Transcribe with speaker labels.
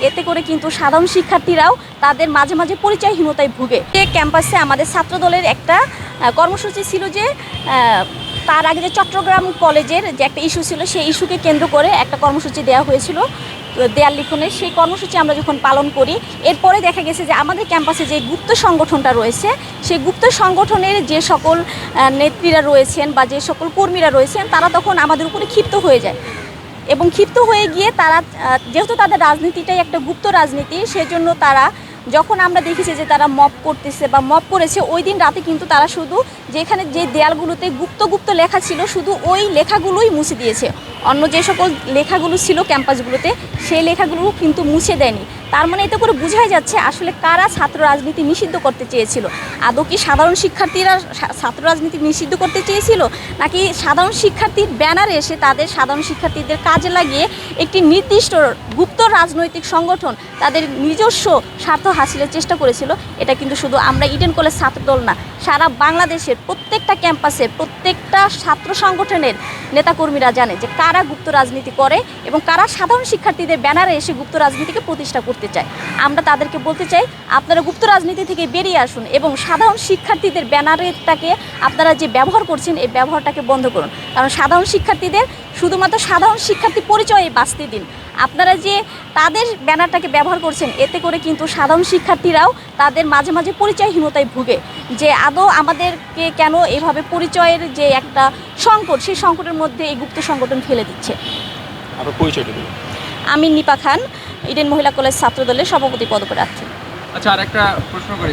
Speaker 1: এতে করে কিন্তু সাধারণ শিক্ষার্থীরাও তাদের মাঝে মাঝে পরিচয়হীনতায় ভুগে। ক্যাম্পাসে আমাদের ছাত্রদলের একটা কর্মসূচি ছিল যে তার আগে যে চট্টগ্রাম কলেজের যে একটা ইস্যু ছিল সেই ইস্যুকে কেন্দ্র করে একটা কর্মসূচি দেওয়া হয়েছিল দেয়াল লিখনের। সেই কর্মসূচি আমরা যখন পালন করি, এরপরে দেখা গেছে যে আমাদের ক্যাম্পাসে যে গুপ্ত সংগঠনটা রয়েছে সেই গুপ্ত সংগঠনের যে সকল নেত্রীরা রয়েছেন বা যে সকল কর্মীরা রয়েছেন তারা তখন আমাদের উপরে ক্ষিপ্ত হয়ে যায় এবং ক্ষিপ্ত হয়ে গিয়ে তারা যেহেতু তাদের রাজনীতিটাই একটা গুপ্ত রাজনীতি, সেজন্য তারা যখন আমরা দেখেছি যে তারা মব করতেছে বা মব করেছে ওই দিন রাতে কিন্তু তারা শুধু যেখানে যে দেয়ালগুলোতে গুপ্ত গুপ্ত লেখা ছিল শুধু ওই লেখাগুলোই মুছে দিয়েছে। অন্য যে সকল লেখাগুলো ছিল ক্যাম্পাসগুলোতে সেই লেখাগুলো কিন্তু মুছে দেয়নি। তার মানে এতে করে বোঝাই যাচ্ছে আসলে কারা ছাত্র রাজনীতি নিষিদ্ধ করতে চেয়েছিল। আদৌ কি সাধারণ শিক্ষার্থীরা ছাত্র রাজনীতি নিষিদ্ধ করতে চেয়েছিল, নাকি সাধারণ শিক্ষার্থীর ব্যানারে এসে তাদের সাধারণ শিক্ষার্থীদের কাজে লাগিয়ে একটি নির্দিষ্ট গুপ্ত রাজনৈতিক সংগঠন তাদের নিজস্ব স্বার্থ হাসিলের চেষ্টা করেছিল। এটা কিন্তু শুধু আমরা ইডেন কলেজ ছাত্রদল না, সারা বাংলাদেশের প্রত্যেকটা ক্যাম্পাসের প্রত্যেকটা ছাত্র সংগঠনের নেতাকর্মীরা জানে যে কারা গুপ্ত রাজনীতি করে এবং কারা সাধারণ শিক্ষার্থীদের ব্যানারে এসে গুপ্ত রাজনীতিকে প্রতিষ্ঠা করতে চায়। আমরা তাদেরকে বলতে চাই আপনারা গুপ্ত রাজনীতি থেকে বেরিয়ে আসুন এবং সাধারণ শিক্ষার্থীদের ব্যানারটাকে আপনারা যে ব্যবহার করছেন এই ব্যবহারটাকে বন্ধ করুন। কারণ সাধারণ শিক্ষার্থীদের শুধুমাত্র সাধারণ শিক্ষার্থী পরিচয়ে বাঁচতে দিন। আপনারা যে তাদের ব্যানারটাকে ব্যবহার করছেন এতে করে কিন্তু সাধারণ শিক্ষার্থীরাও তাদের মাঝে মাঝে পরিচয়হীনতায় ভুগে যে আদৌ আমাদেরকে কেন এভাবে পরিচয়ের যে একটা সংকট সেই সংকটের মধ্যে এই গুপ্ত সংগঠন ফেলে দিচ্ছে। আমি নিপা খান, ইডেন মহিলা কলেজ ছাত্রদলের সভাপতি পদপ্রার্থী।
Speaker 2: আচ্ছা, আর একটা প্রশ্ন করি